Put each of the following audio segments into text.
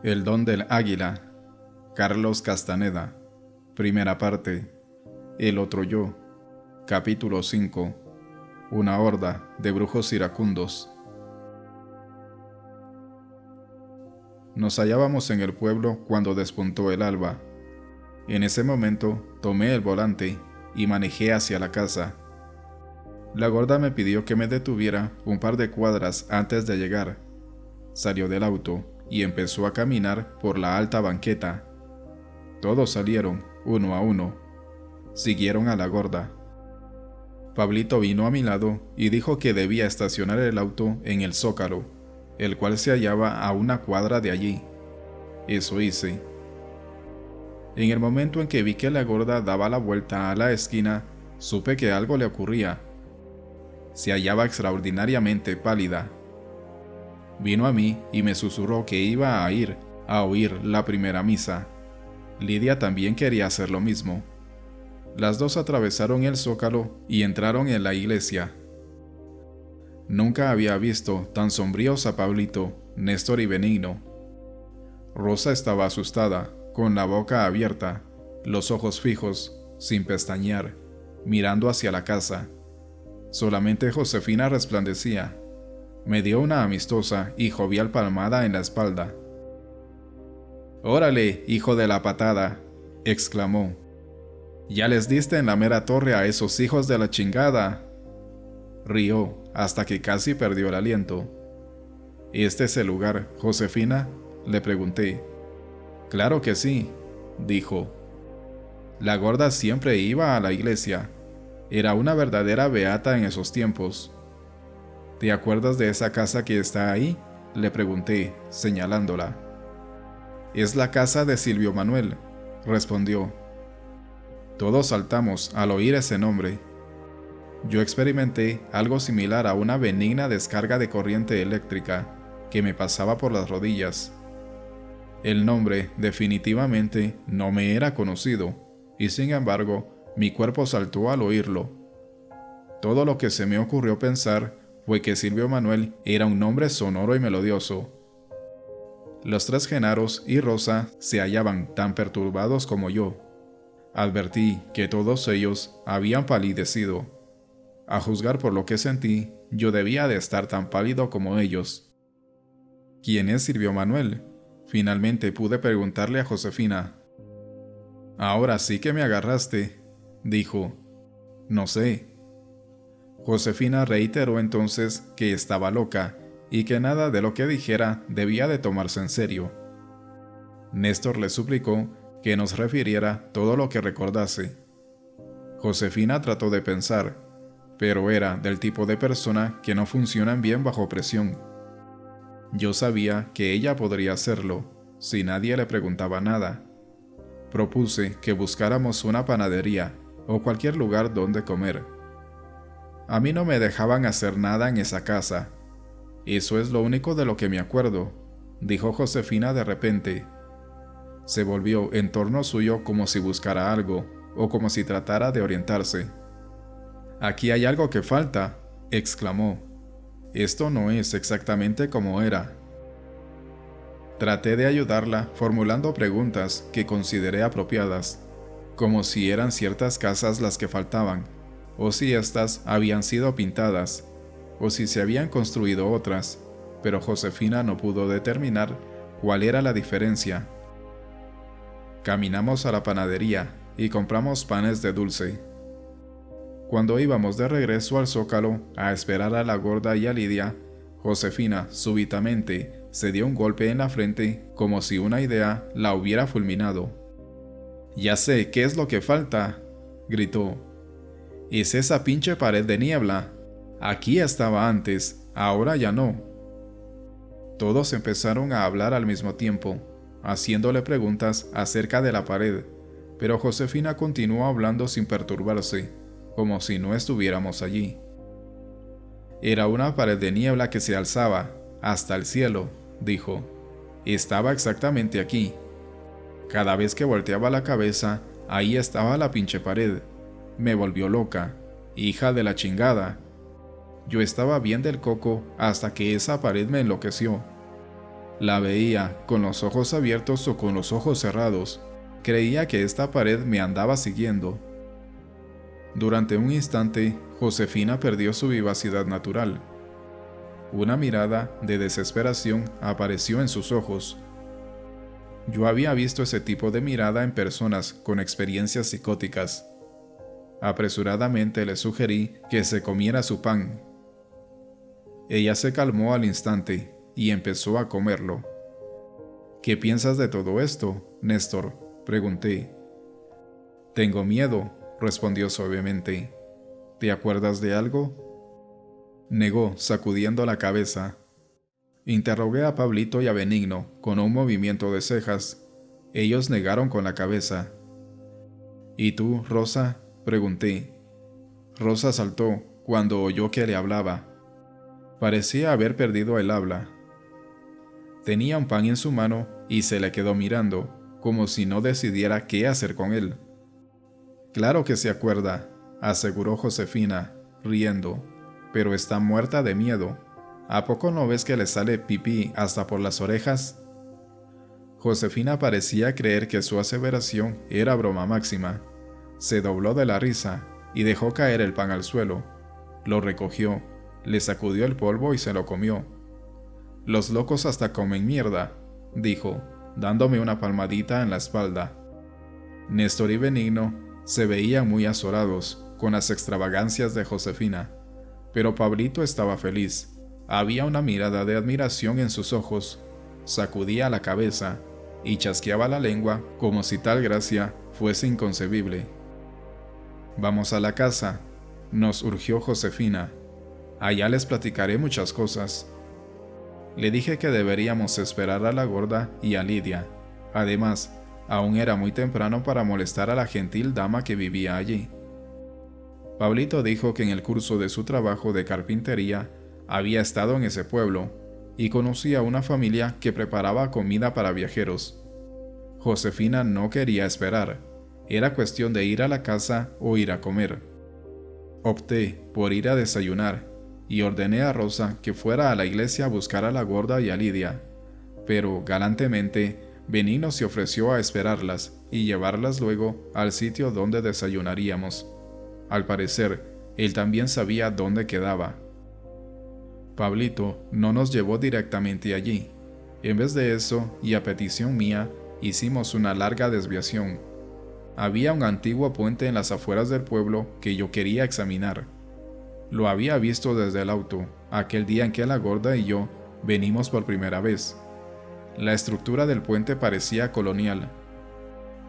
El don del águila. Carlos Castaneda. Primera parte. El otro yo. Capítulo 5. Una horda de brujos iracundos. Nos hallábamos en el pueblo cuando despuntó el alba. En ese momento tomé el volante y manejé hacia la casa. La gorda me pidió que me detuviera un par de cuadras antes de llegar. Salió del auto y empezó a caminar por la alta banqueta. Todos salieron, uno a uno. Siguieron a la gorda. Pablito vino a mi lado y dijo que debía estacionar el auto en el Zócalo, el cual se hallaba a una cuadra de allí. Eso hice. En el momento en que vi que la gorda daba la vuelta a la esquina, supe que algo le ocurría. Se hallaba extraordinariamente pálida. Vino a mí y me susurró que iba a ir a oír la primera misa. Lidia también quería hacer lo mismo. Las dos atravesaron el Zócalo y entraron en la iglesia. Nunca había visto tan sombríos a Pablito, Néstor y Benigno. Rosa estaba asustada, con la boca abierta, los ojos fijos, sin pestañear, mirando hacia la casa. Solamente Josefina resplandecía. Me dio una amistosa y jovial palmada en la espalda. «Órale, hijo de la patada», exclamó. «Ya les diste en la mera torre a esos hijos de la chingada». Rió hasta que casi perdió el aliento. «¿Este es el lugar, Josefina?», le pregunté. «Claro que sí», dijo. La gorda siempre iba a la iglesia. Era una verdadera beata en esos tiempos. «¿Te acuerdas de esa casa que está ahí?», le pregunté, señalándola. «Es la casa de Silvio Manuel», respondió. Todos saltamos al oír ese nombre. Yo experimenté algo similar a una benigna descarga de corriente eléctrica que me pasaba por las rodillas. El nombre definitivamente no me era conocido, y sin embargo, mi cuerpo saltó al oírlo. Todo lo que se me ocurrió pensar fue que Silvio Manuel era un nombre sonoro y melodioso. Los tres Genaros y Rosa se hallaban tan perturbados como yo. Advertí que todos ellos habían palidecido. A juzgar por lo que sentí, yo debía de estar tan pálido como ellos. «¿Quién es Silvio Manuel?», finalmente pude preguntarle a Josefina. «Ahora sí que me agarraste», dijo. «No sé». Josefina reiteró entonces que estaba loca y que nada de lo que dijera debía de tomarse en serio. Néstor le suplicó que nos refiriera todo lo que recordase. Josefina trató de pensar, pero era del tipo de persona que no funcionan bien bajo presión. Yo sabía que ella podría hacerlo, si nadie le preguntaba nada. Propuse que buscáramos una panadería o cualquier lugar donde comer. A mí no me dejaban hacer nada en esa casa. Eso es lo único de lo que me acuerdo, dijo Josefina de repente. Se volvió en torno suyo como si buscara algo, o como si tratara de orientarse. «Aquí hay algo que falta», exclamó. «Esto no es exactamente como era». Traté de ayudarla formulando preguntas que consideré apropiadas, como si eran ciertas casas las que faltaban, o si éstas habían sido pintadas, o si se habían construido otras, pero Josefina no pudo determinar cuál era la diferencia. Caminamos a la panadería y compramos panes de dulce. Cuando íbamos de regreso al Zócalo a esperar a la gorda y a Lidia, Josefina súbitamente se dio un golpe en la frente como si una idea la hubiera fulminado. «Ya sé qué es lo que falta», gritó. «Es esa pinche pared de niebla. Aquí estaba antes, ahora ya no». Todos empezaron a hablar al mismo tiempo, haciéndole preguntas acerca de la pared, pero Josefina continuó hablando sin perturbarse, como si no estuviéramos allí. «Era una pared de niebla que se alzaba hasta el cielo», dijo. «Estaba exactamente aquí. Cada vez que volteaba la cabeza, ahí estaba la pinche pared. Me volvió loca, hija de la chingada. Yo estaba bien del coco hasta que esa pared me enloqueció. La veía con los ojos abiertos o con los ojos cerrados. Creía que esta pared me andaba siguiendo. Durante un instante, Josefina perdió su vivacidad natural. Una mirada de desesperación apareció en sus ojos. Yo había visto ese tipo de mirada en personas con experiencias psicóticas. Apresuradamente le sugerí que se comiera su pan. Ella se calmó al instante y empezó a comerlo. ¿Qué piensas de todo esto, Néstor?, pregunté. Tengo miedo, respondió suavemente. ¿Te acuerdas de algo? Negó, sacudiendo la cabeza. Interrogué a Pablito y a Benigno con un movimiento de cejas. Ellos negaron con la cabeza. ¿Y tú, Rosa?, pregunté. Rosa saltó cuando oyó que le hablaba. Parecía haber perdido el habla. Tenía un pan en su mano y se le quedó mirando, como si no decidiera qué hacer con él. Claro que se acuerda, aseguró Josefina, riendo, pero está muerta de miedo. ¿A poco no ves que le sale pipí hasta por las orejas? Josefina parecía creer que su aseveración era broma máxima. Se dobló de la risa y dejó caer el pan al suelo. Lo recogió, le sacudió el polvo y se lo comió. Los locos hasta comen mierda, dijo, dándome una palmadita en la espalda. Néstor y Benigno se veían muy azorados con las extravagancias de Josefina, pero Pablito estaba feliz. Había una mirada de admiración en sus ojos, sacudía la cabeza y chasqueaba la lengua como si tal gracia fuese inconcebible. Vamos a la casa, nos urgió Josefina. Allá les platicaré muchas cosas. Le dije que deberíamos esperar a la gorda y a Lidia. Además, aún era muy temprano para molestar a la gentil dama que vivía allí. Pablito dijo que en el curso de su trabajo de carpintería había estado en ese pueblo y conocía a una familia que preparaba comida para viajeros. Josefina no quería esperar. Era cuestión de ir a la casa o ir a comer. Opté por ir a desayunar y ordené a Rosa que fuera a la iglesia a buscar a la gorda y a Lidia, pero galantemente Benigno se ofreció a esperarlas y llevarlas luego al sitio donde desayunaríamos. Al parecer, él también sabía dónde quedaba. Pablito no nos llevó directamente allí. En vez de eso, y a petición mía, hicimos una larga desviación. Había un antiguo puente en las afueras del pueblo que yo quería examinar. Lo había visto desde el auto, aquel día en que la gorda y yo venimos por primera vez. La estructura del puente parecía colonial.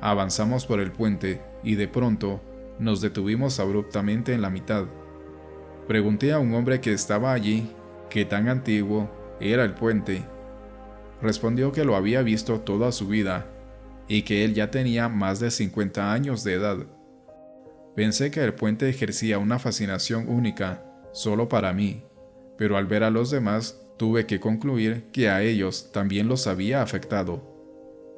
Avanzamos por el puente y de pronto nos detuvimos abruptamente en la mitad. Pregunté a un hombre que estaba allí qué tan antiguo era el puente. Respondió que lo había visto toda su vida y que él ya tenía más de 50 años de edad. Pensé que el puente ejercía una fascinación única solo para mí, pero al ver a los demás tuve que concluir que a ellos también los había afectado.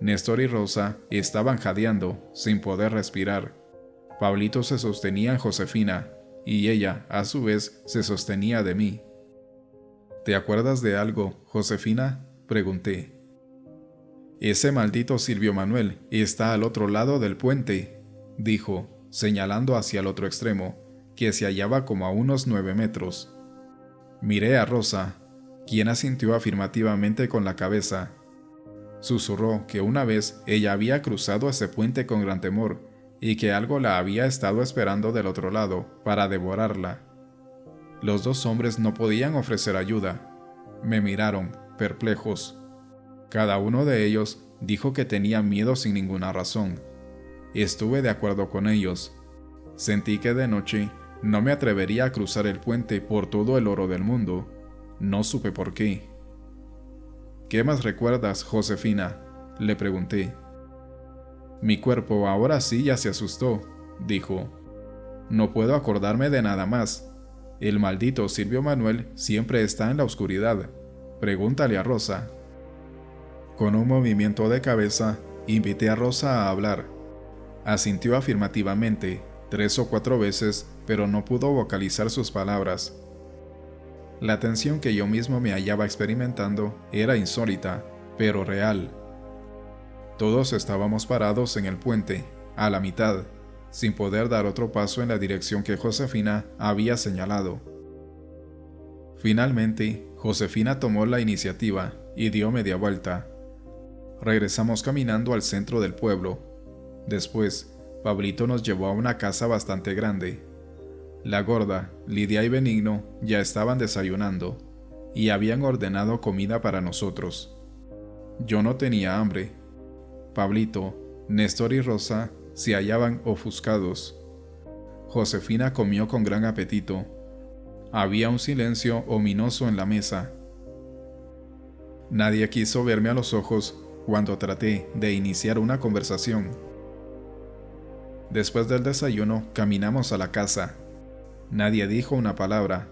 Néstor y Rosa estaban jadeando, sin poder respirar. Pablito se sostenía en Josefina, y ella, a su vez, se sostenía de mí. ¿Te acuerdas de algo, Josefina?, pregunté. Ese maldito Silvio Manuel está al otro lado del puente, dijo, señalando hacia el otro extremo, que se hallaba como a unos 9 metros. Miré a Rosa, quien asintió afirmativamente con la cabeza. Susurró que una vez ella había cruzado ese puente con gran temor y que algo la había estado esperando del otro lado para devorarla. Los dos hombres no podían ofrecer ayuda. Me miraron, perplejos. Cada uno de ellos dijo que tenía miedo sin ninguna razón. Estuve de acuerdo con ellos. Sentí que de noche no me atrevería a cruzar el puente por todo el oro del mundo. No supe por qué. ¿Qué más recuerdas, Josefina?, le pregunté. Mi cuerpo ahora sí ya se asustó, dijo. No puedo acordarme de nada más. El maldito Silvio Manuel siempre está en la oscuridad. Pregúntale a Rosa. Con un movimiento de cabeza, invité a Rosa a hablar. Asintió afirmativamente 3 o 4 veces, pero no pudo vocalizar sus palabras. La tensión que yo mismo me hallaba experimentando era insólita. pero real. Todos estábamos parados en el puente, a la mitad, sin poder dar otro paso en la dirección que Josefina había señalado. Finalmente, Josefina tomó la iniciativa y dio media vuelta. Regresamos caminando al centro del pueblo. Después, Pablito nos llevó a una casa bastante grande. La gorda, Lidia y Benigno ya estaban desayunando y habían ordenado comida para nosotros. Yo no tenía hambre. Pablito, Néstor y Rosa se hallaban ofuscados. Josefina comió con gran apetito. Había un silencio ominoso en la mesa. Nadie quiso verme a los ojos cuando traté de iniciar una conversación. Después del desayuno, caminamos a la casa. Nadie dijo una palabra.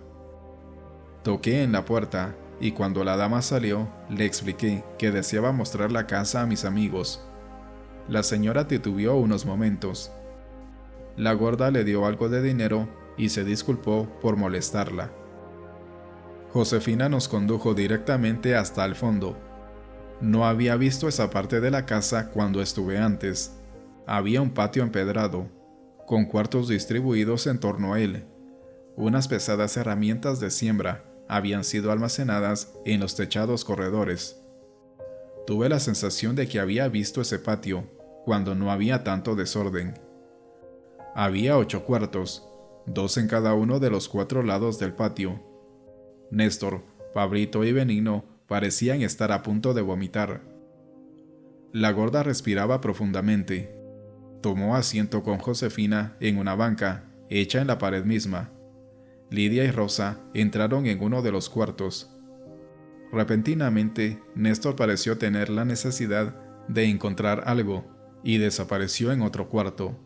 Toqué en la puerta y cuando la dama salió, le expliqué que deseaba mostrar la casa a mis amigos. La señora titubeó unos momentos. La gorda le dio algo de dinero y se disculpó por molestarla. Josefina nos condujo directamente hasta el fondo. No había visto esa parte de la casa cuando estuve antes. Había un patio empedrado, con cuartos distribuidos en torno a él. Unas pesadas herramientas de siembra habían sido almacenadas en los techados corredores. Tuve la sensación de que había visto ese patio cuando no había tanto desorden. Había 8 cuartos, 2 en cada uno de los 4 lados del patio. Néstor, Pablito y Benigno parecían estar a punto de vomitar. La gorda respiraba profundamente. Tomó asiento con Josefina en una banca, hecha en la pared misma. Lidia y Rosa entraron en uno de los cuartos. Repentinamente, Néstor pareció tener la necesidad de encontrar algo y desapareció en otro cuarto.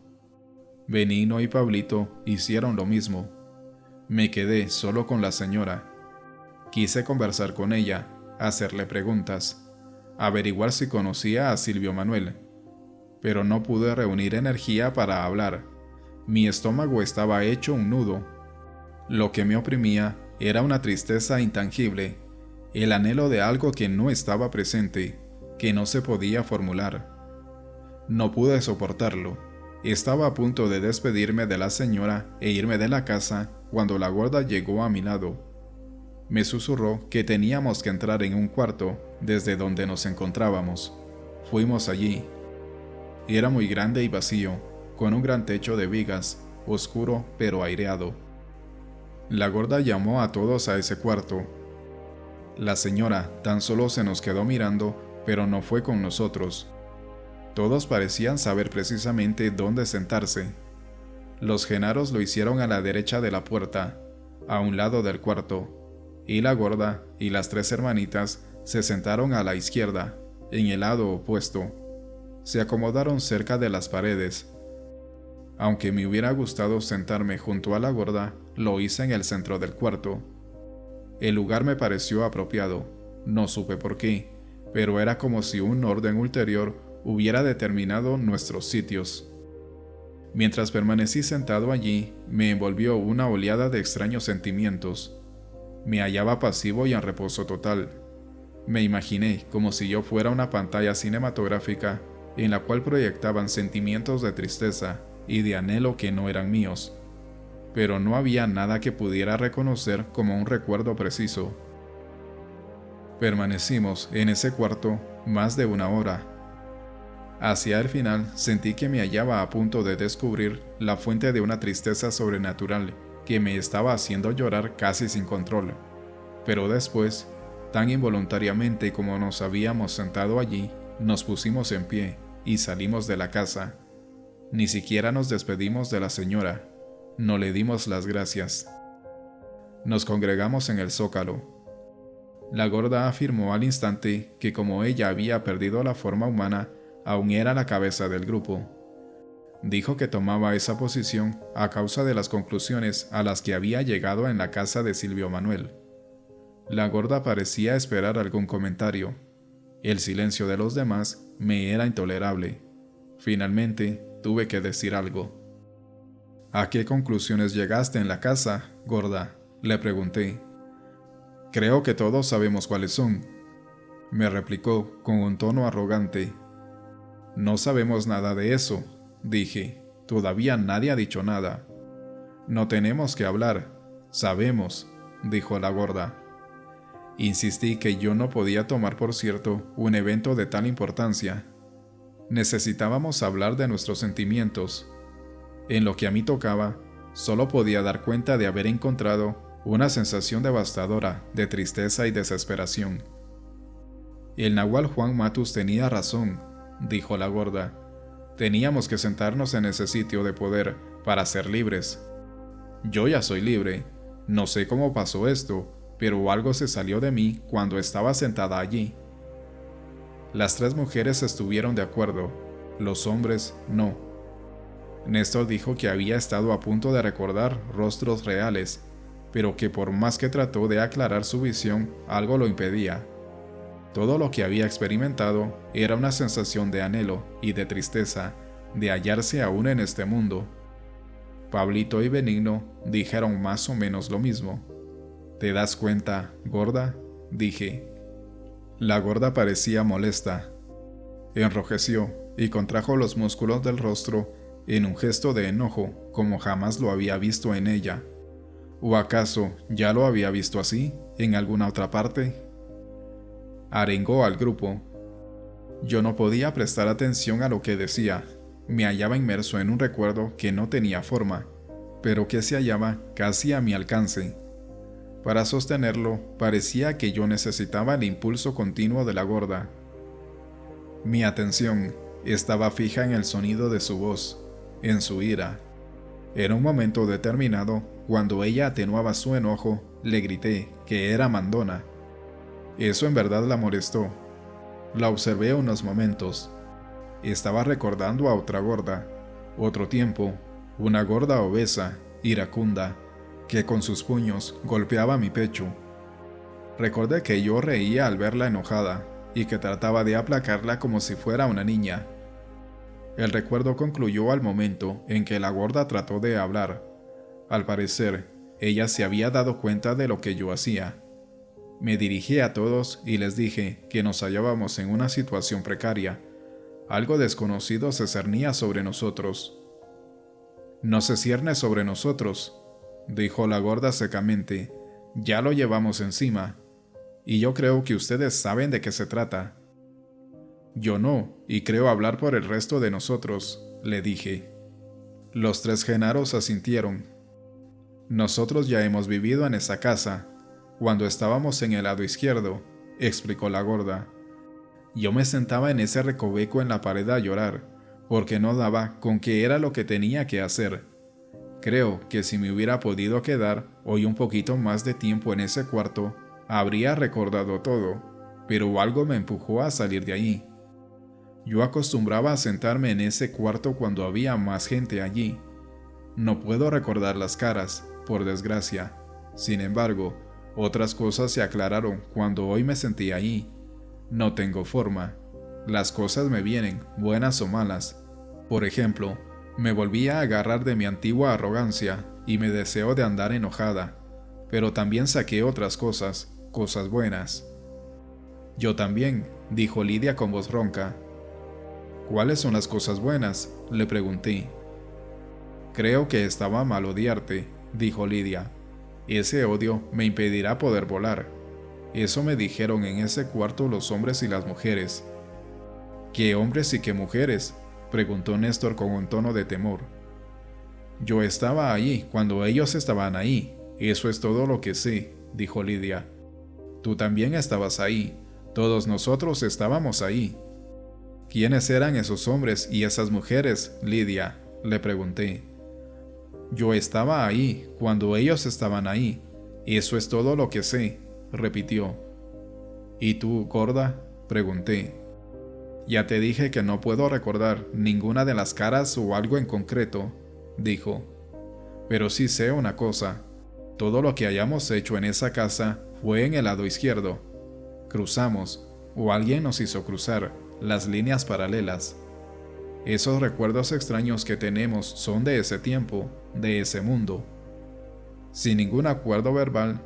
Benigno y Pablito hicieron lo mismo. Me quedé solo con la señora. Quise conversar con ella, hacerle preguntas, averiguar si conocía a Silvio Manuel, pero no pude reunir energía para hablar. Mi estómago estaba hecho un nudo. Lo que me oprimía era una tristeza intangible, el anhelo de algo que no estaba presente, que no se podía formular. No pude soportarlo. Estaba a punto de despedirme de la señora e irme de la casa cuando la gorda llegó a mi lado. Me susurró que teníamos que entrar en un cuarto desde donde nos encontrábamos. Fuimos allí. Era muy grande y vacío, con un gran techo de vigas, oscuro pero aireado. La gorda llamó a todos a ese cuarto. La señora tan solo se nos quedó mirando, pero no fue con nosotros. Todos parecían saber precisamente dónde sentarse. Los genaros lo hicieron a la derecha de la puerta, a un lado del cuarto, y la gorda y las 3 hermanitas se sentaron a la izquierda, en el lado opuesto. Se acomodaron cerca de las paredes. Aunque me hubiera gustado sentarme junto a la gorda, lo hice en el centro del cuarto. El lugar me pareció apropiado, no supe por qué, pero era como si un orden ulterior hubiera determinado nuestros sitios. Mientras permanecí sentado allí, me envolvió una oleada de extraños sentimientos. Me hallaba pasivo y en reposo total. Me imaginé como si yo fuera una pantalla cinematográfica en la cual proyectaban sentimientos de tristeza y de anhelo que no eran míos, pero no había nada que pudiera reconocer como un recuerdo preciso. Permanecimos en ese cuarto más de 1 hora. Hacia el final sentí que me hallaba a punto de descubrir la fuente de una tristeza sobrenatural que me estaba haciendo llorar casi sin control. Pero después, tan involuntariamente como nos habíamos sentado allí, nos pusimos en pie y salimos de la casa. Ni siquiera nos despedimos de la señora, no le dimos las gracias. Nos congregamos en el zócalo. La gorda afirmó al instante que como ella había perdido la forma humana, aún era la cabeza del grupo. Dijo que tomaba esa posición a causa de las conclusiones a las que había llegado en la casa de Silvio Manuel. La gorda parecía esperar algún comentario. El silencio de los demás me era intolerable. Finalmente, tuve que decir algo. ¿A qué conclusiones llegaste en la casa, gorda?, le pregunté. Creo que todos sabemos cuáles son. me replicó con un tono arrogante. No sabemos nada de eso, dije. Todavía nadie ha dicho nada. No tenemos que hablar. Sabemos, dijo la gorda. Insistí que yo no podía tomar por cierto un evento de tal importancia. Necesitábamos hablar de nuestros sentimientos. En lo que a mí tocaba, solo podía dar cuenta de haber encontrado una sensación devastadora de tristeza y desesperación. El nahual Juan Matus tenía razón, dijo la gorda. Teníamos que sentarnos en ese sitio de poder para ser libres. Yo ya soy libre. No sé cómo pasó esto, pero algo se salió de mí cuando estaba sentada allí. Las tres mujeres estuvieron de acuerdo, los hombres no. Néstor dijo que había estado a punto de recordar rostros reales, pero que por más que trató de aclarar su visión, algo lo impedía. Todo lo que había experimentado era una sensación de anhelo y de tristeza de hallarse aún en este mundo. Pablito y Benigno dijeron más o menos lo mismo. ¿Te das cuenta, gorda?, dije. La gorda parecía molesta. Enrojeció y contrajo los músculos del rostro en un gesto de enojo como jamás lo había visto en ella. ¿O acaso ya lo había visto así en alguna otra parte? Arengó al grupo. Yo no podía prestar atención a lo que decía. Me hallaba inmerso en un recuerdo que no tenía forma, pero que se hallaba casi a mi alcance. Para sostenerlo, parecía que yo necesitaba el impulso continuo de la gorda. Mi atención estaba fija en el sonido de su voz, en su ira. En un momento determinado, cuando ella atenuaba su enojo, le grité que era mandona. Eso en verdad la molestó. La observé unos momentos. Estaba recordando a otra gorda, otro tiempo, una gorda obesa, iracunda, que con sus puños golpeaba mi pecho. Recordé que yo reía al verla enojada y que trataba de aplacarla como si fuera una niña. El recuerdo concluyó al momento en que la gorda trató de hablar. Al parecer, ella se había dado cuenta de lo que yo hacía. Me dirigí a todos y les dije que nos hallábamos en una situación precaria. Algo desconocido se cernía sobre nosotros. No se cierne sobre nosotros, dijo la gorda secamente. Ya lo llevamos encima. Y yo creo que ustedes saben de qué se trata. Yo no, y creo hablar por el resto de nosotros, le dije. Los tres genaros asintieron. Nosotros ya hemos vivido en esa casa, cuando estábamos en el lado izquierdo, explicó la gorda. Yo me sentaba en ese recoveco en la pared a llorar, porque no daba con qué era lo que tenía que hacer. Creo que si me hubiera podido quedar hoy un poquito más de tiempo en ese cuarto, habría recordado todo, pero algo me empujó a salir de allí. Yo acostumbraba a sentarme en ese cuarto cuando había más gente allí. No puedo recordar las caras, por desgracia. Sin embargo, otras cosas se aclararon cuando hoy me sentí allí. No tengo forma. Las cosas me vienen, buenas o malas. Por ejemplo, me volví a agarrar de mi antigua arrogancia y mi deseo de andar enojada, pero también saqué otras cosas, cosas buenas. Yo también, dijo Lidia con voz ronca. ¿Cuáles son las cosas buenas?, le pregunté. Creo que estaba mal odiarte, dijo Lidia. Ese odio me impedirá poder volar. Eso me dijeron en ese cuarto los hombres y las mujeres. ¿Qué hombres y qué mujeres?, preguntó Néstor con un tono de temor. Yo estaba allí cuando ellos estaban ahí. Eso es todo lo que sé, dijo Lidia. Tú también estabas ahí. Todos nosotros estábamos ahí. ¿Quiénes eran esos hombres y esas mujeres, Lidia?, le pregunté. Yo estaba ahí cuando ellos estaban ahí. Eso es todo lo que sé, repitió. ¿Y tú, gorda?, pregunté. Ya te dije que no puedo recordar ninguna de las caras o algo en concreto, dijo. Pero sí sé una cosa. Todo lo que hayamos hecho en esa casa fue en el lado izquierdo. Cruzamos, o alguien nos hizo cruzar, las líneas paralelas. Esos recuerdos extraños que tenemos son de ese tiempo, de ese mundo. Sin ningún acuerdo verbal,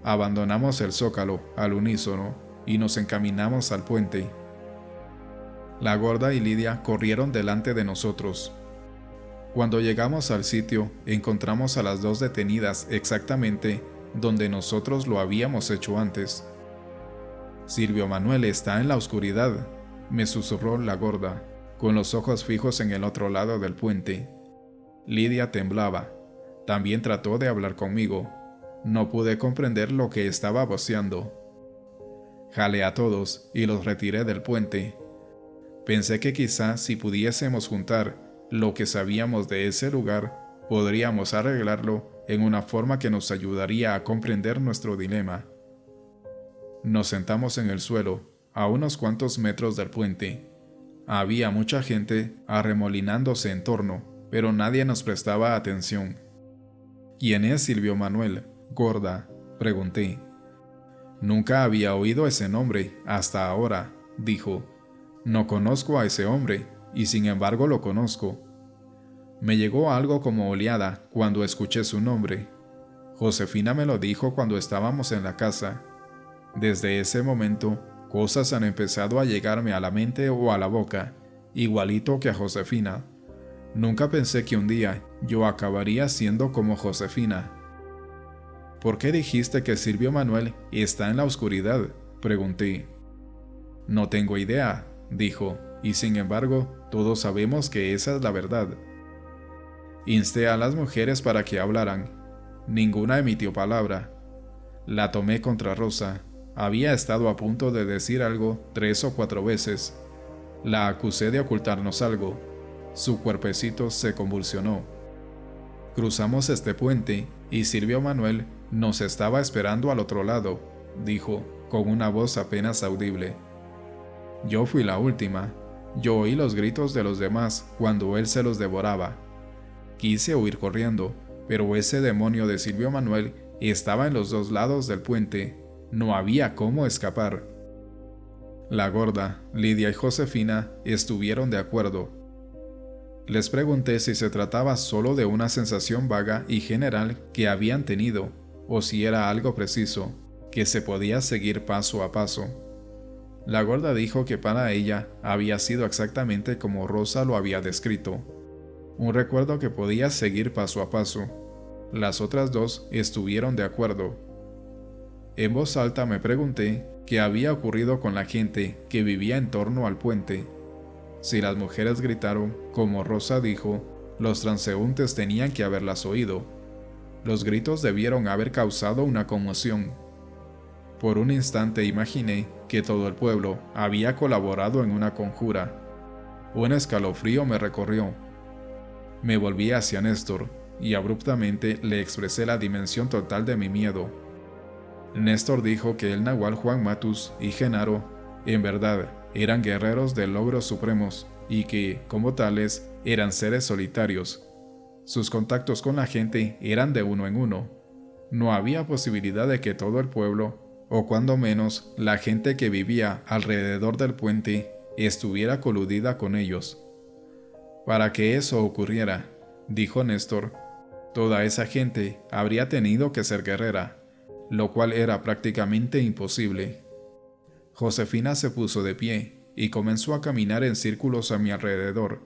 abandonamos el zócalo al unísono y nos encaminamos al puente. La gorda y Lidia corrieron delante de nosotros. Cuando llegamos al sitio, encontramos a las dos detenidas exactamente donde nosotros lo habíamos hecho antes. «Silvio Manuel está en la oscuridad», me susurró la gorda, con los ojos fijos en el otro lado del puente. Lidia temblaba. También trató de hablar conmigo. No pude comprender lo que estaba voceando. Jalé a todos y los retiré del puente. Pensé que quizá si pudiésemos juntar lo que sabíamos de ese lugar, podríamos arreglarlo en una forma que nos ayudaría a comprender nuestro dilema. Nos sentamos en el suelo, a unos cuantos metros del puente. Había mucha gente arremolinándose en torno, pero nadie nos prestaba atención. «¿Quién es Silvio Manuel, gorda?», pregunté. «Nunca había oído ese nombre hasta ahora», dijo. «No conozco a ese hombre, y sin embargo lo conozco». Me llegó algo como oleada cuando escuché su nombre. Josefina me lo dijo cuando estábamos en la casa. Desde ese momento, cosas han empezado a llegarme a la mente o a la boca, igualito que a Josefina. Nunca pensé que un día yo acabaría siendo como Josefina. «¿Por qué dijiste que Silvio Manuel está en la oscuridad?», pregunté. «No tengo idea», dijo, «y sin embargo, todos sabemos que esa es la verdad». Insté a las mujeres para que hablaran. Ninguna emitió palabra. La tomé contra Rosa. Había estado a punto de decir algo 3 o 4 veces. La acusé de ocultarnos algo. Su cuerpecito se convulsionó. «Cruzamos este puente y Silvio Manuel nos estaba esperando al otro lado», dijo, con una voz apenas audible. Yo fui la última. Yo oí los gritos de los demás cuando él se los devoraba. Quise huir corriendo, pero ese demonio de Silvio Manuel estaba en los 2 lados del puente. No había cómo escapar. La gorda, Lidia y Josefina estuvieron de acuerdo. Les pregunté si se trataba solo de una sensación vaga y general que habían tenido, o si era algo preciso, que se podía seguir paso a paso. La gorda dijo que para ella había sido exactamente como Rosa lo había descrito, un recuerdo que podía seguir paso a paso. Las otras dos estuvieron de acuerdo. En voz alta me pregunté qué había ocurrido con la gente que vivía en torno al puente. Si las mujeres gritaron, como Rosa dijo, los transeúntes tenían que haberlas oído. Los gritos debieron haber causado una conmoción. Por un instante imaginé que todo el pueblo había colaborado en una conjura. Un escalofrío me recorrió. Me volví hacia Néstor y abruptamente le expresé la dimensión total de mi miedo. Néstor dijo que el nahual Juan Matus y Genaro, en verdad, eran guerreros de logros supremos y que, como tales, eran seres solitarios. Sus contactos con la gente eran de uno en uno. No había posibilidad de que todo el pueblo, o cuando menos la gente que vivía alrededor del puente, estuviera coludida con ellos. Para que eso ocurriera, dijo Néstor, toda esa gente habría tenido que ser guerrera, lo cual era prácticamente imposible. Josefina se puso de pie y comenzó a caminar en círculos a mi alrededor,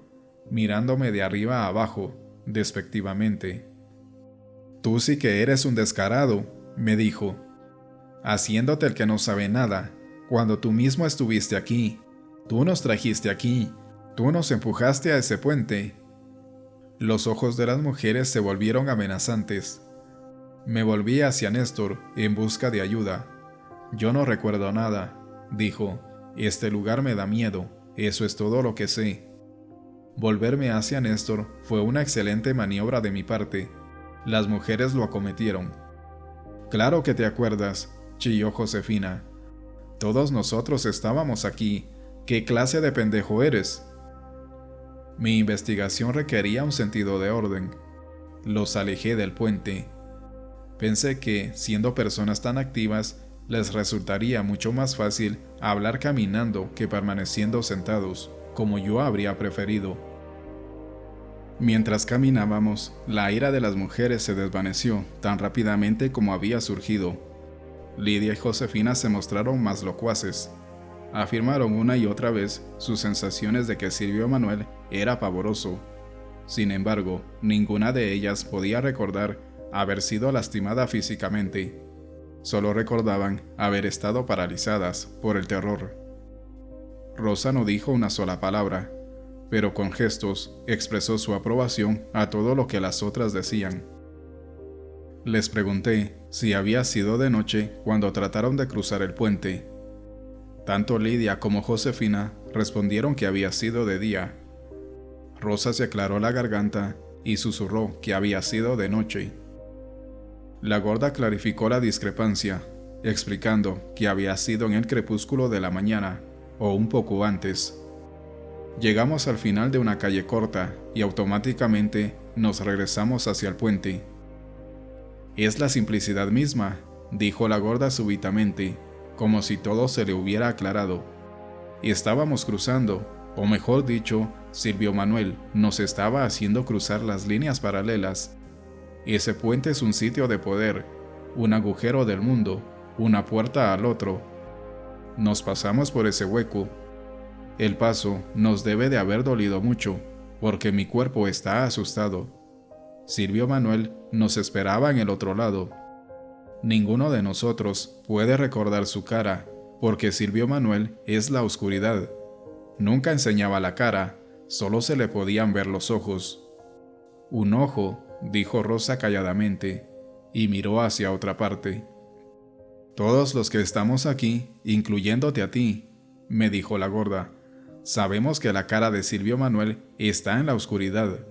mirándome de arriba a abajo, despectivamente. «Tú sí que eres un descarado», me dijo, «haciéndote el que no sabe nada, cuando tú mismo estuviste aquí. Tú nos trajiste aquí, tú nos empujaste a ese puente». Los ojos de las mujeres se volvieron amenazantes. Me volví hacia Néstor en busca de ayuda. «Yo no recuerdo nada», dijo, «este lugar me da miedo, eso es todo lo que sé». Volverme hacia Néstor fue una excelente maniobra de mi parte. Las mujeres lo acometieron. «Claro que te acuerdas», chilló Josefina. «Todos nosotros estábamos aquí. ¿Qué clase de pendejo eres?» Mi investigación requería un sentido de orden. Los alejé del puente. Pensé que, siendo personas tan activas, les resultaría mucho más fácil hablar caminando que permaneciendo sentados, como yo habría preferido. Mientras caminábamos, la ira de las mujeres se desvaneció tan rápidamente como había surgido. Lidia y Josefina se mostraron más locuaces. Afirmaron una y otra vez sus sensaciones de que Silvio Manuel era pavoroso. Sin embargo, ninguna de ellas podía recordar haber sido lastimada físicamente. Solo recordaban haber estado paralizadas por el terror. Rosa no dijo una sola palabra, pero con gestos expresó su aprobación a todo lo que las otras decían. Les pregunté si había sido de noche cuando trataron de cruzar el puente. Tanto Lidia como Josefina respondieron que había sido de día. Rosa se aclaró la garganta y susurró que había sido de noche. La gorda clarificó la discrepancia, explicando que había sido en el crepúsculo de la mañana, o un poco antes. Llegamos al final de una calle corta y automáticamente nos regresamos hacia el puente. «Es la simplicidad misma», dijo la gorda súbitamente, como si todo se le hubiera aclarado. Estábamos cruzando, o mejor dicho, Silvio Manuel nos estaba haciendo cruzar las líneas paralelas. Ese puente es un sitio de poder, un agujero del mundo, una puerta al otro. Nos pasamos por ese hueco. El paso nos debe de haber dolido mucho, porque mi cuerpo está asustado. Silvio Manuel nos esperaba en el otro lado. Ninguno de nosotros puede recordar su cara, porque Silvio Manuel es la oscuridad. Nunca enseñaba la cara, solo se le podían ver los ojos. «Un ojo», dijo Rosa calladamente, y miró hacia otra parte. «Todos los que estamos aquí, incluyéndote a ti», me dijo la gorda, «sabemos que la cara de Silvio Manuel está en la oscuridad.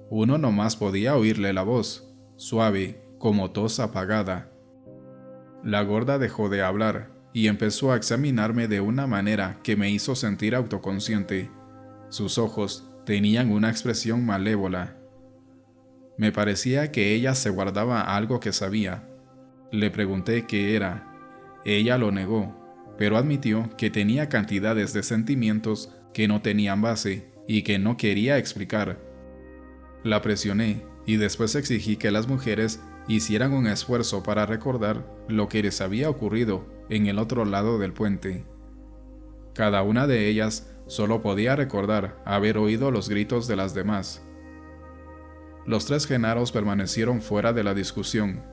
Uno nomás podía oírle la voz, suave, como tos apagada». La gorda dejó de hablar y empezó a examinarme de una manera que me hizo sentir autoconsciente. Sus ojos tenían una expresión malévola. Me parecía que ella se guardaba algo que sabía. Le pregunté qué era. Ella lo negó, pero admitió que tenía cantidades de sentimientos que no tenían base y que no quería explicar. La presioné y después exigí que las mujeres hicieran un esfuerzo para recordar lo que les había ocurrido en el otro lado del puente. Cada una de ellas solo podía recordar haber oído los gritos de las demás. Los 3 genaros permanecieron fuera de la discusión.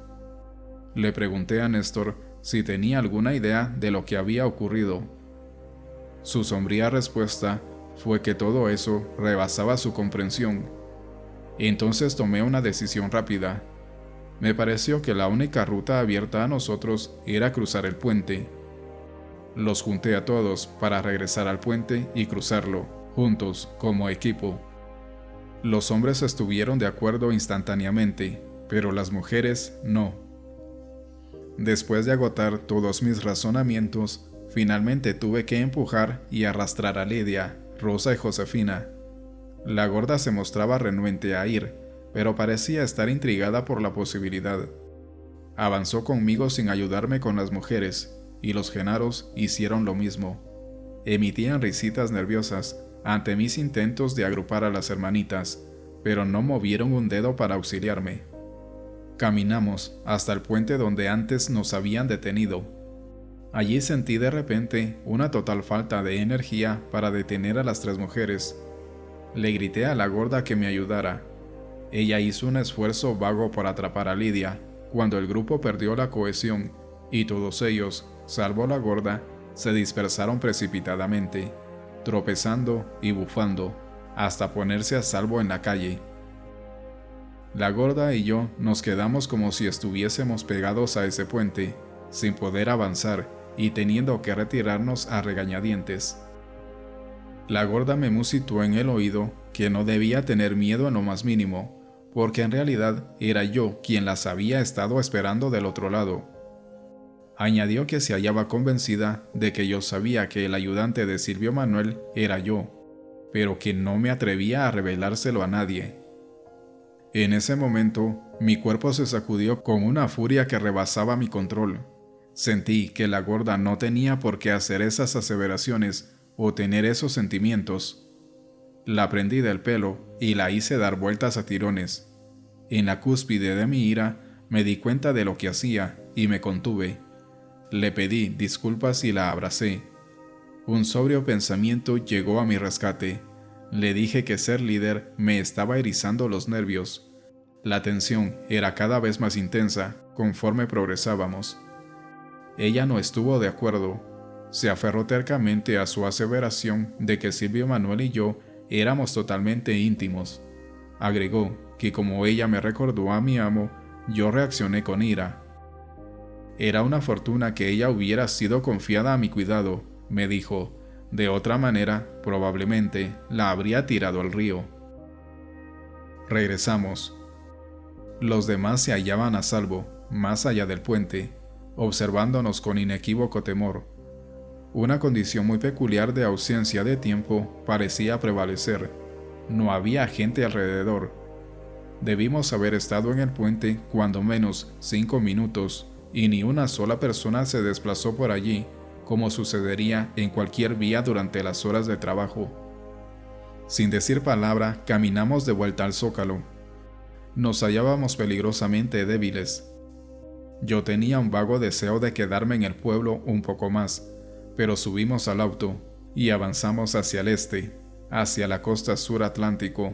Le pregunté a Néstor si tenía alguna idea de lo que había ocurrido. Su sombría respuesta fue que todo eso rebasaba su comprensión. Entonces tomé una decisión rápida. Me pareció que la única ruta abierta a nosotros era cruzar el puente. Los junté a todos para regresar al puente y cruzarlo, juntos, como equipo. Los hombres estuvieron de acuerdo instantáneamente, pero las mujeres no. Después de agotar todos mis razonamientos, finalmente tuve que empujar y arrastrar a Lidia, Rosa y Josefina. La gorda se mostraba renuente a ir, pero parecía estar intrigada por la posibilidad. Avanzó conmigo sin ayudarme con las mujeres, y los genaros hicieron lo mismo. Emitían risitas nerviosas ante mis intentos de agrupar a las hermanitas, pero no movieron un dedo para auxiliarme. Caminamos hasta el puente donde antes nos habían detenido. Allí sentí de repente una total falta de energía para detener a las 3 mujeres. Le grité a la gorda que me ayudara. Ella hizo un esfuerzo vago por atrapar a Lidia, cuando el grupo perdió la cohesión, y todos ellos, salvo la gorda, se dispersaron precipitadamente, tropezando y bufando, hasta ponerse a salvo en la calle. La gorda y yo nos quedamos como si estuviésemos pegados a ese puente, sin poder avanzar y teniendo que retirarnos a regañadientes. La gorda me musitó en el oído que no debía tener miedo en lo más mínimo, porque en realidad era yo quien las había estado esperando del otro lado. Añadió que se hallaba convencida de que yo sabía que el ayudante de Silvio Manuel era yo, pero que no me atrevía a revelárselo a nadie. En ese momento, mi cuerpo se sacudió con una furia que rebasaba mi control. Sentí que la gorda no tenía por qué hacer esas aseveraciones o tener esos sentimientos. La prendí del pelo y la hice dar vueltas a tirones. En la cúspide de mi ira, me di cuenta de lo que hacía y me contuve. Le pedí disculpas y la abracé. Un sobrio pensamiento llegó a mi rescate. Le dije que ser líder me estaba erizando los nervios. La tensión era cada vez más intensa conforme progresábamos. Ella no estuvo de acuerdo. Se aferró tercamente a su aseveración de que Silvio Manuel y yo éramos totalmente íntimos. Agregó que como ella me recordó a mi amo, yo reaccioné con ira. Era una fortuna que ella hubiera sido confiada a mi cuidado, me dijo. De otra manera, probablemente la habría tirado al río. Regresamos. Los demás se hallaban a salvo, más allá del puente, observándonos con inequívoco temor. Una condición muy peculiar de ausencia de tiempo parecía prevalecer. No había gente alrededor. Debimos haber estado en el puente cuando menos 5 minutos, y ni una sola persona se desplazó por allí, como sucedería en cualquier vía durante las horas de trabajo. Sin decir palabra, caminamos de vuelta al zócalo. Nos hallábamos peligrosamente débiles. Yo tenía un vago deseo de quedarme en el pueblo un poco más, pero subimos al auto y avanzamos hacia el este, hacia la costa sur Atlántico.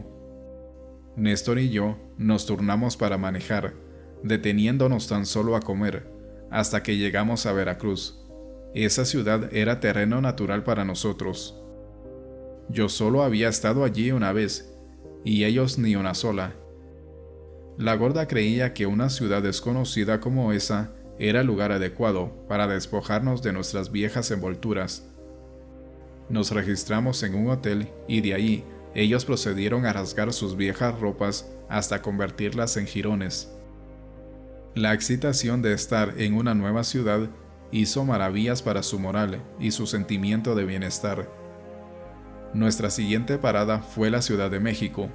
Néstor y yo nos turnamos para manejar, deteniéndonos tan solo a comer, hasta que llegamos a Veracruz. Esa ciudad era terreno natural para nosotros. Yo solo había estado allí una vez, y ellos ni una sola. La gorda creía que una ciudad desconocida como esa era el lugar adecuado para despojarnos de nuestras viejas envolturas. Nos registramos en un hotel y de ahí ellos procedieron a rasgar sus viejas ropas hasta convertirlas en jirones. La excitación de estar en una nueva ciudad hizo maravillas para su moral y su sentimiento de bienestar. Nuestra siguiente parada fue la Ciudad de México.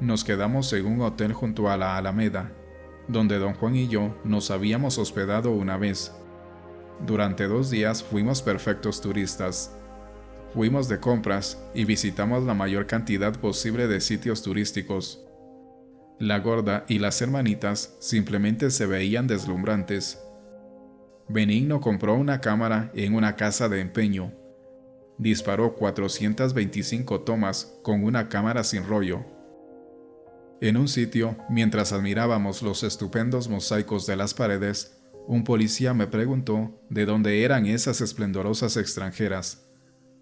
Nos quedamos en un hotel junto a la Alameda, donde don Juan y yo nos habíamos hospedado una vez. Durante 2 días fuimos perfectos turistas. Fuimos de compras y visitamos la mayor cantidad posible de sitios turísticos. La gorda y las hermanitas simplemente se veían deslumbrantes. Benigno compró una cámara en una casa de empeño. Disparó 425 tomas con una cámara sin rollo. En un sitio, mientras admirábamos los estupendos mosaicos de las paredes, un policía me preguntó de dónde eran esas esplendorosas extranjeras.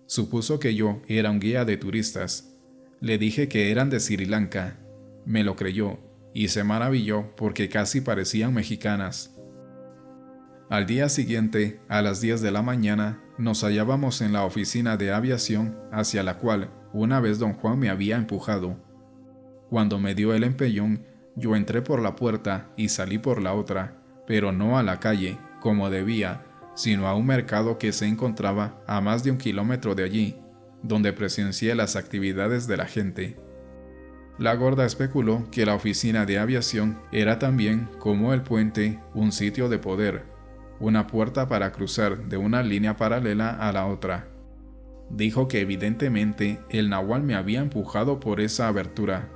Supuso que yo era un guía de turistas. Le dije que eran de Sri Lanka. Me lo creyó y se maravilló porque casi parecían mexicanas. Al día siguiente, a las 10 de la mañana, nos hallábamos en la oficina de aviación hacia la cual una vez don Juan me había empujado. Cuando me dio el empellón, yo entré por la puerta y salí por la otra, pero no a la calle, como debía, sino a un mercado que se encontraba a más de 1 kilómetro de allí, donde presencié las actividades de la gente. La gorda especuló que la oficina de aviación era también, como el puente, un sitio de poder, una puerta para cruzar de una línea paralela a la otra. Dijo que evidentemente el nahual me había empujado por esa abertura,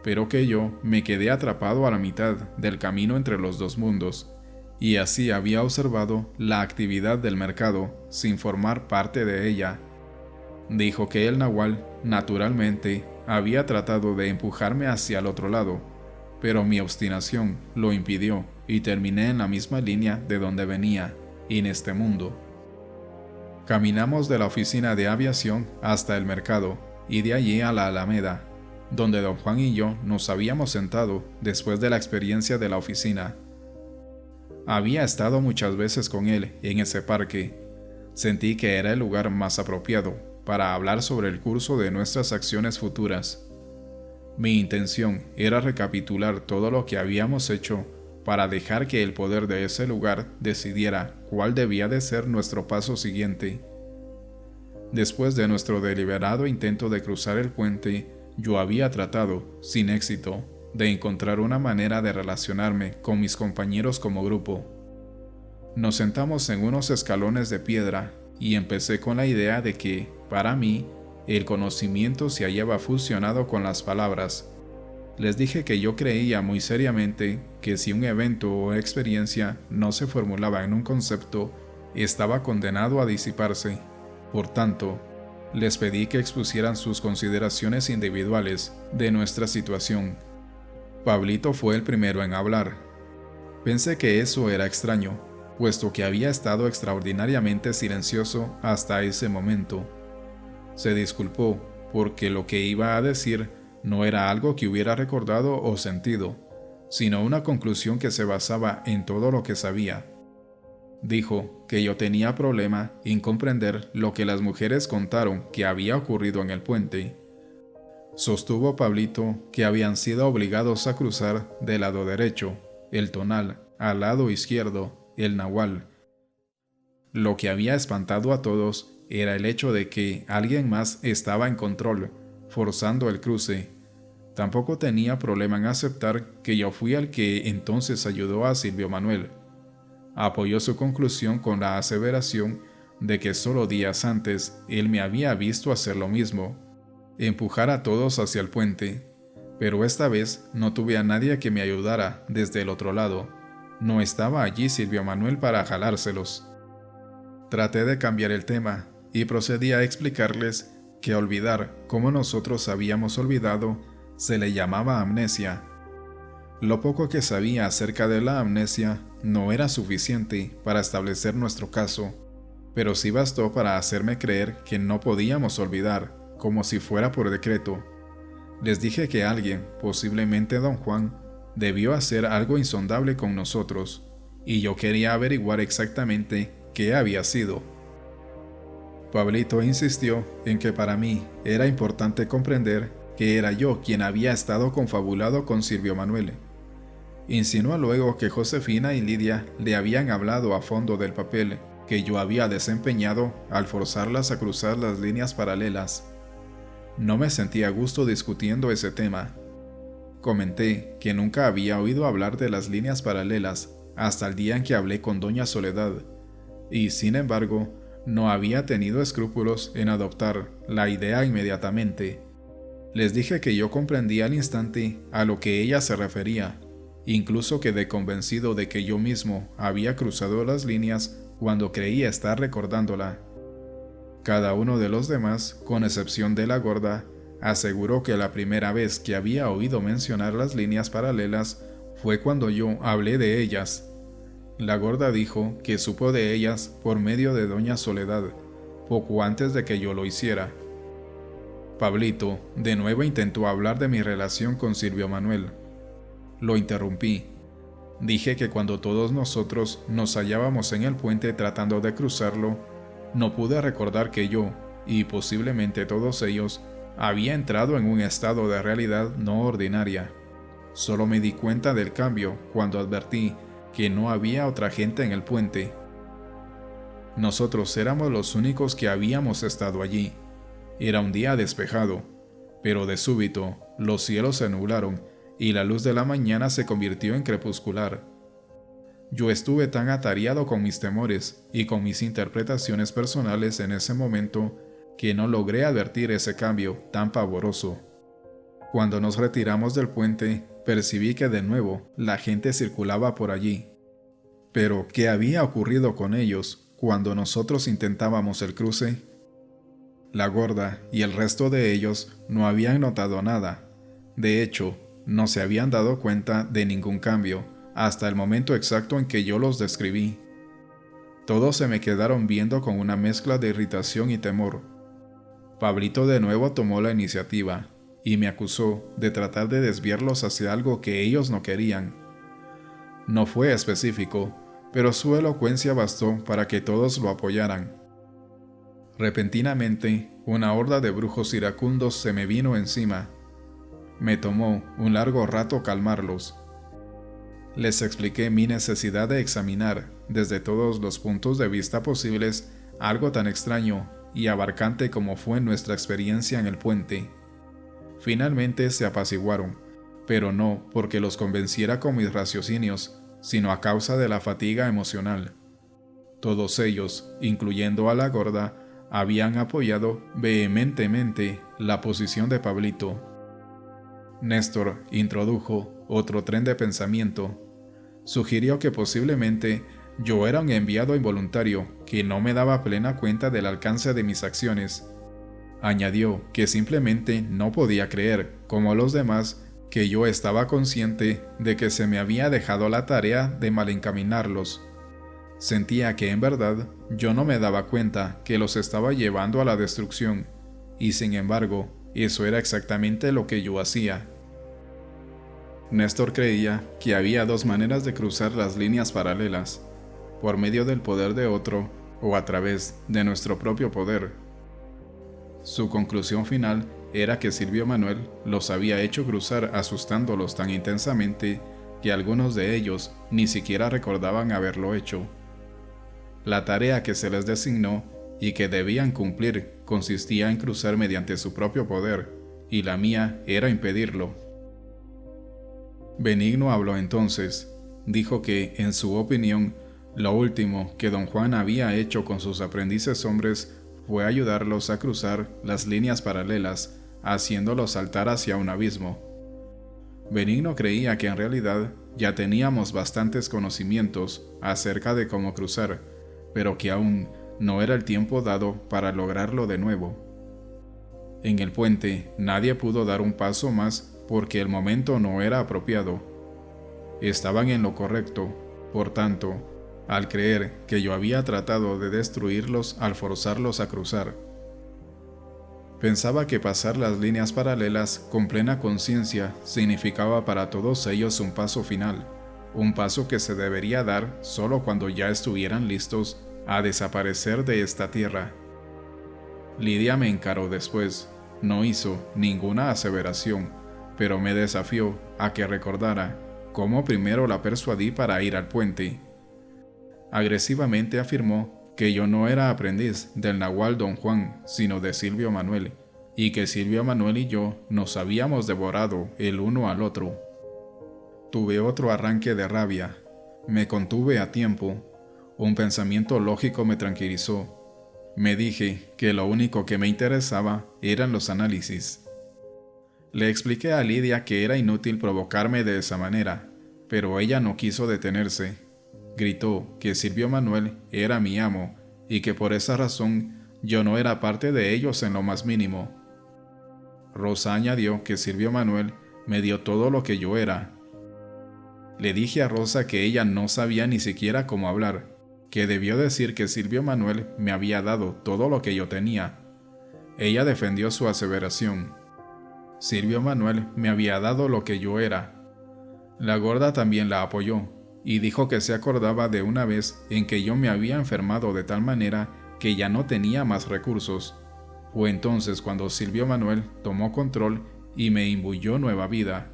pero que yo me quedé atrapado a la mitad del camino entre los dos mundos, y así había observado la actividad del mercado sin formar parte de ella. Dijo que el nahual, naturalmente, había tratado de empujarme hacia el otro lado, pero mi obstinación lo impidió y terminé en la misma línea de donde venía, en este mundo. Caminamos de la oficina de aviación hasta el mercado y de allí a la Alameda, donde don Juan y yo nos habíamos sentado después de la experiencia de la oficina. Había estado muchas veces con él en ese parque. Sentí que era el lugar más apropiado para hablar sobre el curso de nuestras acciones futuras. Mi intención era recapitular todo lo que habíamos hecho para dejar que el poder de ese lugar decidiera cuál debía de ser nuestro paso siguiente. Después de nuestro deliberado intento de cruzar el puente, yo había tratado, sin éxito, de encontrar una manera de relacionarme con mis compañeros como grupo. Nos sentamos en unos escalones de piedra y empecé con la idea de que, para mí, el conocimiento se hallaba fusionado con las palabras. Les dije que yo creía muy seriamente que si un evento o experiencia no se formulaba en un concepto, estaba condenado a disiparse. Por tanto, les pedí que expusieran sus consideraciones individuales de nuestra situación. Pablito fue el primero en hablar. Pensé que eso era extraño, puesto que había estado extraordinariamente silencioso hasta ese momento. Se disculpó porque lo que iba a decir no era algo que hubiera recordado o sentido, sino una conclusión que se basaba en todo lo que sabía. Dijo que yo tenía problema en comprender lo que las mujeres contaron que había ocurrido en el puente. Sostuvo Pablito que habían sido obligados a cruzar del lado derecho, el Tonal, al lado izquierdo, el Nahual. Lo que había espantado a todos era el hecho de que alguien más estaba en control, forzando el cruce. Tampoco tenía problema en aceptar que yo fui el que entonces ayudó a Silvio Manuel. Apoyó su conclusión con la aseveración de que solo días antes él me había visto hacer lo mismo, empujar a todos hacia el puente, pero esta vez no tuve a nadie que me ayudara desde el otro lado. No estaba allí Silvio Manuel para jalárselos. Traté de cambiar el tema y procedí a explicarles que olvidar como nosotros habíamos olvidado se le llamaba amnesia. Lo poco que sabía acerca de la amnesia no era suficiente para establecer nuestro caso, pero sí bastó para hacerme creer que no podíamos olvidar, como si fuera por decreto. Les dije que alguien, posiblemente don Juan, debió hacer algo insondable con nosotros, y yo quería averiguar exactamente qué había sido. Pablito insistió en que para mí era importante comprender que era yo quien había estado confabulado con Silvio Manuel. Insinuó luego que Josefina y Lidia le habían hablado a fondo del papel que yo había desempeñado al forzarlas a cruzar las líneas paralelas. No me sentía a gusto discutiendo ese tema. Comenté que nunca había oído hablar de las líneas paralelas hasta el día en que hablé con doña Soledad, y sin embargo, no había tenido escrúpulos en adoptar la idea inmediatamente. Les dije que yo comprendía al instante a lo que ella se refería. Incluso quedé convencido de que yo mismo había cruzado las líneas cuando creía estar recordándola. Cada uno de los demás, con excepción de la gorda, aseguró que la primera vez que había oído mencionar las líneas paralelas fue cuando yo hablé de ellas. La gorda dijo que supo de ellas por medio de doña Soledad, poco antes de que yo lo hiciera. Pablito de nuevo intentó hablar de mi relación con Silvio Manuel. Lo interrumpí. Dije que cuando todos nosotros nos hallábamos en el puente tratando de cruzarlo, no pude recordar que yo, y posiblemente todos ellos, había entrado en un estado de realidad no ordinaria. Solo me di cuenta del cambio cuando advertí que no había otra gente en el puente. Nosotros éramos los únicos que habíamos estado allí. Era un día despejado, pero de súbito los cielos se nublaron y la luz de la mañana se convirtió en crepuscular. Yo estuve tan atareado con mis temores y con mis interpretaciones personales en ese momento que no logré advertir ese cambio tan pavoroso. Cuando nos retiramos del puente, percibí que de nuevo la gente circulaba por allí. Pero, ¿qué había ocurrido con ellos cuando nosotros intentábamos el cruce? La gorda y el resto de ellos no habían notado nada. De hecho, no se habían dado cuenta de ningún cambio hasta el momento exacto en que yo los describí. Todos se me quedaron viendo con una mezcla de irritación y temor. Pablito de nuevo tomó la iniciativa y me acusó de tratar de desviarlos hacia algo que ellos no querían. No fue específico, pero su elocuencia bastó para que todos lo apoyaran. Repentinamente, una horda de brujos iracundos se me vino encima. Me tomó un largo rato calmarlos. Les expliqué mi necesidad de examinar, desde todos los puntos de vista posibles, algo tan extraño y abarcante como fue nuestra experiencia en el puente. Finalmente se apaciguaron, pero no porque los convenciera con mis raciocinios, sino a causa de la fatiga emocional. Todos ellos, incluyendo a la gorda, habían apoyado vehementemente la posición de Pablito. Néstor introdujo otro tren de pensamiento. Sugirió que posiblemente Yo era un enviado involuntario que no me daba plena cuenta del alcance de mis acciones. Añadió que simplemente no podía creer, como los demás, que yo estaba consciente de que se me había dejado la tarea de malencaminarlos. Sentía que en verdad yo no me daba cuenta que los estaba llevando a la destrucción, y sin embargo, eso era exactamente lo que yo hacía. Néstor creía que había dos maneras de cruzar las líneas paralelas, por medio del poder de otro o a través de nuestro propio poder. Su conclusión final era que Silvio Manuel los había hecho cruzar asustándolos tan intensamente que algunos de ellos ni siquiera recordaban haberlo hecho. La tarea que se les designó y que debían cumplir consistía en cruzar mediante su propio poder, y la mía era impedirlo. Benigno habló entonces. Dijo que, en su opinión, lo último que don Juan había hecho con sus aprendices hombres fue ayudarlos a cruzar las líneas paralelas, haciéndolos saltar hacia un abismo. Benigno creía que en realidad ya teníamos bastantes conocimientos acerca de cómo cruzar, pero que aún no era el tiempo dado para lograrlo de nuevo. En el puente nadie pudo dar un paso más porque el momento no era apropiado. Estaban en lo correcto, por tanto, al creer que yo había tratado de destruirlos al forzarlos a cruzar. Pensaba que pasar las líneas paralelas con plena conciencia significaba para todos ellos un paso final, un paso que se debería dar solo cuando ya estuvieran listos a desaparecer de esta tierra. Lidia me encaró después. No hizo ninguna aseveración, pero me desafió a que recordara cómo primero la persuadí para ir al puente. Agresivamente afirmó que yo no era aprendiz del nahual don Juan, sino de Silvio Manuel, y que Silvio Manuel y yo nos habíamos devorado el uno al otro. Tuve otro arranque de rabia. Me contuve a tiempo. Un pensamiento lógico me tranquilizó. Me dije que lo único que me interesaba eran los análisis. Le expliqué a Lidia que era inútil provocarme de esa manera, pero ella no quiso detenerse. Gritó que Silvio Manuel era mi amo y que por esa razón yo no era parte de ellos en lo más mínimo. Rosa añadió que Silvio Manuel me dio todo lo que yo era. Le dije a Rosa que ella no sabía ni siquiera cómo hablar, que debió decir que Silvio Manuel me había dado todo lo que yo tenía. Ella defendió su aseveración. Silvio Manuel me había dado lo que yo era. La gorda también la apoyó, y dijo que se acordaba de una vez en que yo me había enfermado de tal manera que ya no tenía más recursos. Fue entonces cuando Silvio Manuel tomó control y me imbuyó nueva vida.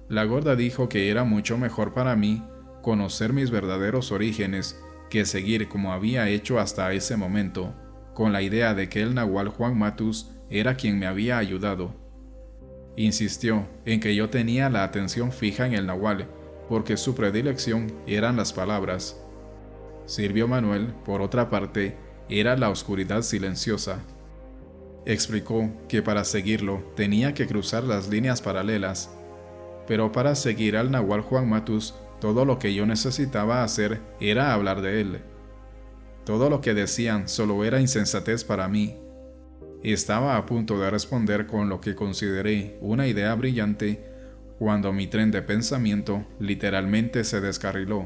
La gorda dijo que era mucho mejor para mí conocer mis verdaderos orígenes que seguir como había hecho hasta ese momento, con la idea de que el nahual Juan Matus era quien me había ayudado. Insistió en que yo tenía la atención fija en el nahual, porque su predilección eran las palabras. Silvio Manuel, por otra parte, era la oscuridad silenciosa. Explicó que para seguirlo tenía que cruzar las líneas paralelas, pero para seguir al nahual Juan Matus, todo lo que yo necesitaba hacer era hablar de él. Todo lo que decían solo era insensatez para mí. Estaba a punto de responder con lo que consideré una idea brillante cuando mi tren de pensamiento literalmente se descarriló.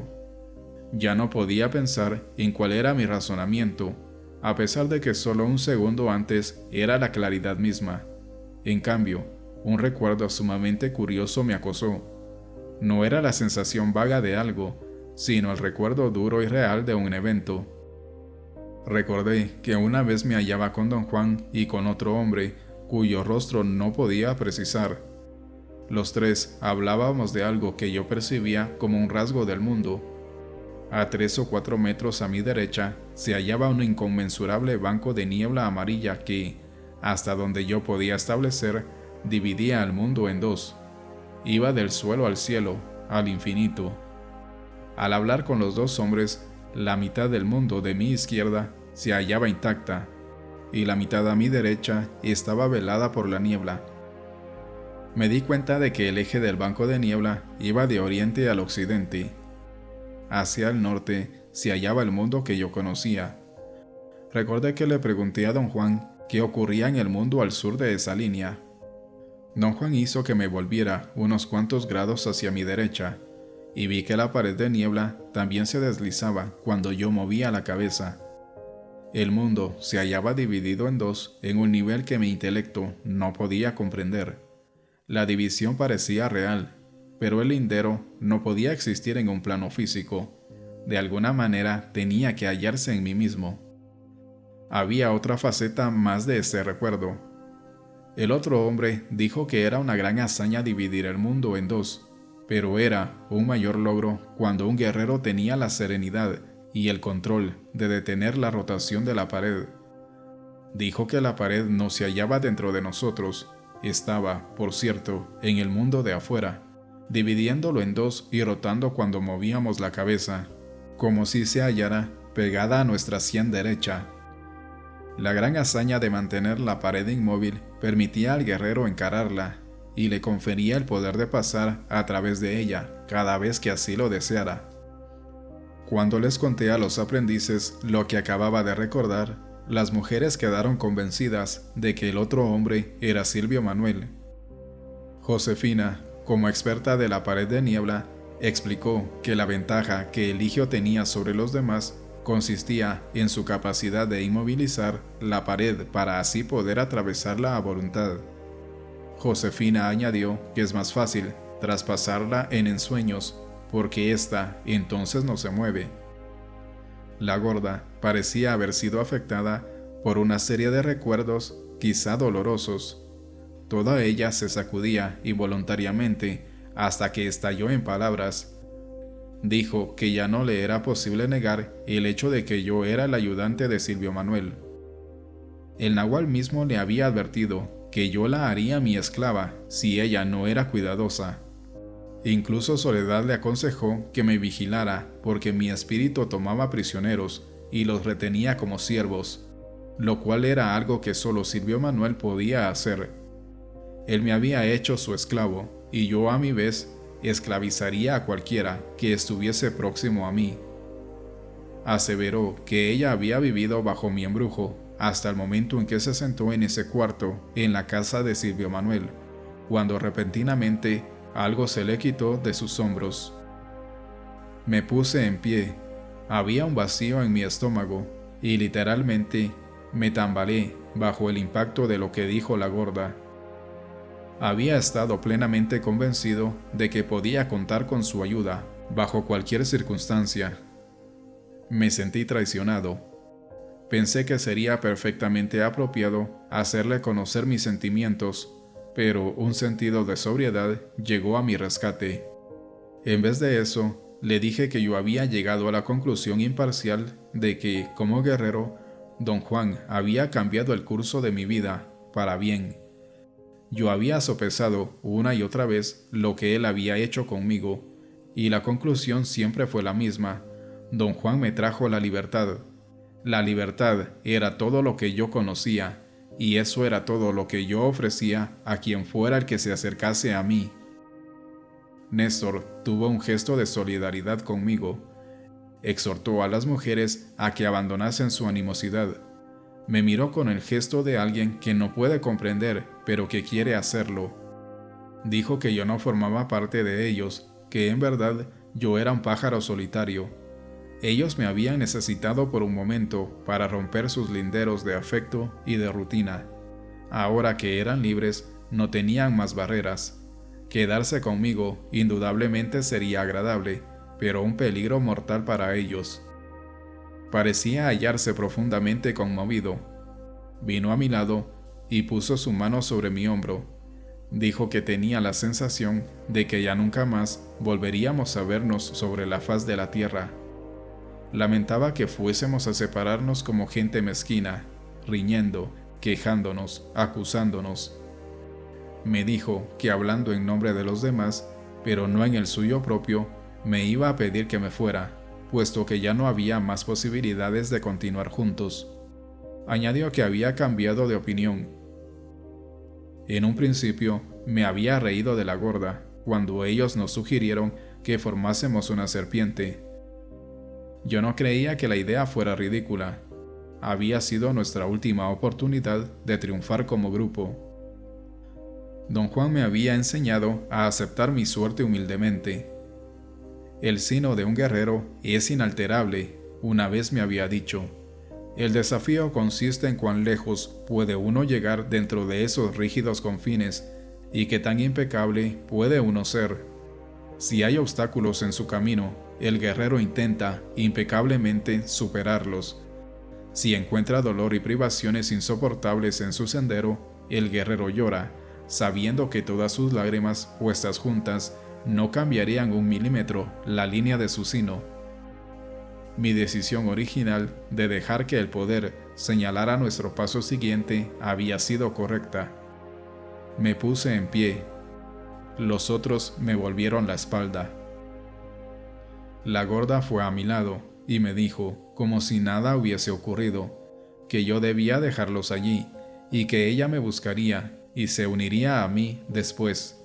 Ya no podía pensar en cuál era mi razonamiento, a pesar de que solo un segundo antes era la claridad misma. En cambio, un recuerdo sumamente curioso me acosó. No era la sensación vaga de algo, sino el recuerdo duro y real de un evento. Recordé que una vez me hallaba con don Juan y con otro hombre, cuyo rostro no podía precisar. Los tres hablábamos de algo que yo percibía como un rasgo del mundo. A 3 o 4 metros a mi derecha se hallaba un inconmensurable banco de niebla amarilla que, hasta donde yo podía establecer, dividía al mundo en dos. Iba del suelo al cielo, al infinito. Al hablar con los dos hombres, la mitad del mundo de mi izquierda se hallaba intacta, y la mitad a mi derecha estaba velada por la niebla. Me di cuenta de que el eje del banco de niebla iba de oriente al occidente. Hacia el norte se hallaba el mundo que yo conocía. Recordé que le pregunté a don Juan qué ocurría en el mundo al sur de esa línea. Don Juan hizo que me volviera unos cuantos grados hacia mi derecha, y vi que la pared de niebla también se deslizaba cuando yo movía la cabeza. El mundo se hallaba dividido en dos en un nivel que mi intelecto no podía comprender. La división parecía real, pero el lindero no podía existir en un plano físico. De alguna manera tenía que hallarse en mí mismo. Había otra faceta más de ese recuerdo. El otro hombre dijo que era una gran hazaña dividir el mundo en dos, pero era un mayor logro cuando un guerrero tenía la serenidad y el control de detener la rotación de la pared. Dijo que la pared no se hallaba dentro de nosotros, estaba, por cierto, en el mundo de afuera, dividiéndolo en dos y rotando cuando movíamos la cabeza, como si se hallara pegada a nuestra sien derecha. La gran hazaña de mantener la pared inmóvil permitía al guerrero encararla y le confería el poder de pasar a través de ella cada vez que así lo deseara. Cuando les conté a los aprendices lo que acababa de recordar, las mujeres quedaron convencidas de que el otro hombre era Silvio Manuel. Josefina, como experta de la pared de niebla, explicó que la ventaja que Eligio tenía sobre los demás consistía en su capacidad de inmovilizar la pared para así poder atravesarla a voluntad. Josefina añadió que es más fácil traspasarla en ensueños, porque ésta entonces no se mueve. La gorda parecía haber sido afectada por una serie de recuerdos, quizá dolorosos. Toda ella se sacudía involuntariamente hasta que estalló en palabras. Dijo que ya no le era posible negar el hecho de que yo era el ayudante de Silvio Manuel. El nahual mismo le había advertido que yo la haría mi esclava si ella no era cuidadosa. Incluso Soledad le aconsejó que me vigilara porque mi espíritu tomaba prisioneros y los retenía como siervos, lo cual era algo que solo Silvio Manuel podía hacer. Él me había hecho su esclavo y yo a mi vez esclavizaría a cualquiera que estuviese próximo a mí. Aseveró que ella había vivido bajo mi embrujo hasta el momento en que se sentó en ese cuarto en la casa de Silvio Manuel, cuando repentinamente algo se le quitó de sus hombros. Me puse en pie. Había un vacío en mi estómago y literalmente me tambaleé bajo el impacto de lo que dijo la gorda. Había estado plenamente convencido de que podía contar con su ayuda bajo cualquier circunstancia. Me sentí traicionado. Pensé que sería perfectamente apropiado hacerle conocer mis sentimientos, pero un sentido de sobriedad llegó a mi rescate. En vez de eso, le dije que yo había llegado a la conclusión imparcial de que, como guerrero, don Juan había cambiado el curso de mi vida para bien. Yo había sopesado una y otra vez lo que él había hecho conmigo, y la conclusión siempre fue la misma. Don Juan me trajo la libertad. La libertad era todo lo que yo conocía, y eso era todo lo que yo ofrecía a quien fuera el que se acercase a mí. Néstor tuvo un gesto de solidaridad conmigo. Exhortó a las mujeres a que abandonasen su animosidad. Me miró con el gesto de alguien que no puede comprender, pero que quiere hacerlo. Dijo que yo no formaba parte de ellos, que en verdad yo era un pájaro solitario. Ellos me habían necesitado por un momento para romper sus linderos de afecto y de rutina. Ahora que eran libres, no tenían más barreras. Quedarse conmigo indudablemente sería agradable, pero un peligro mortal para ellos. Parecía hallarse profundamente conmovido. Vino a mi lado y puso su mano sobre mi hombro. Dijo que tenía la sensación de que ya nunca más volveríamos a vernos sobre la faz de la tierra. Lamentaba que fuésemos a separarnos como gente mezquina, riñendo, quejándonos, acusándonos. Me dijo que hablando en nombre de los demás, pero no en el suyo propio, me iba a pedir que me fuera, puesto que ya no había más posibilidades de continuar juntos. Añadió que había cambiado de opinión. En un principio me había reído de la gorda, cuando ellos nos sugirieron que formásemos una serpiente. Yo no creía que la idea fuera ridícula. Había sido nuestra última oportunidad de triunfar como grupo. Don Juan me había enseñado a aceptar mi suerte humildemente. El sino de un guerrero es inalterable, una vez me había dicho. El desafío consiste en cuán lejos puede uno llegar dentro de esos rígidos confines y qué tan impecable puede uno ser. Si hay obstáculos en su camino, el guerrero intenta impecablemente superarlos. Si encuentra dolor y privaciones insoportables en su sendero, el guerrero llora, sabiendo que todas sus lágrimas puestas juntas no cambiarían un milímetro la línea de su sino. Mi decisión original de dejar que el poder señalara nuestro paso siguiente había sido correcta. Me puse en pie. Los otros me volvieron la espalda. La gorda fue a mi lado y me dijo, como si nada hubiese ocurrido, que yo debía dejarlos allí y que ella me buscaría y se uniría a mí después.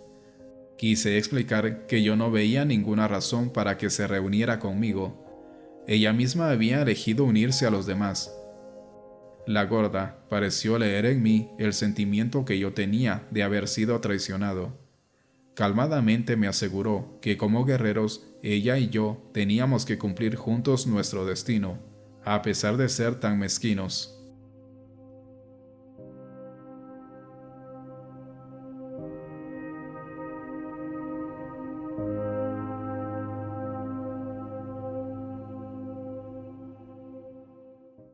Quise explicar que yo no veía ninguna razón para que se reuniera conmigo. Ella misma había elegido unirse a los demás. La gorda pareció leer en mí el sentimiento que yo tenía de haber sido traicionado. Calmadamente me aseguró que como guerreros, ella y yo teníamos que cumplir juntos nuestro destino, a pesar de ser tan mezquinos.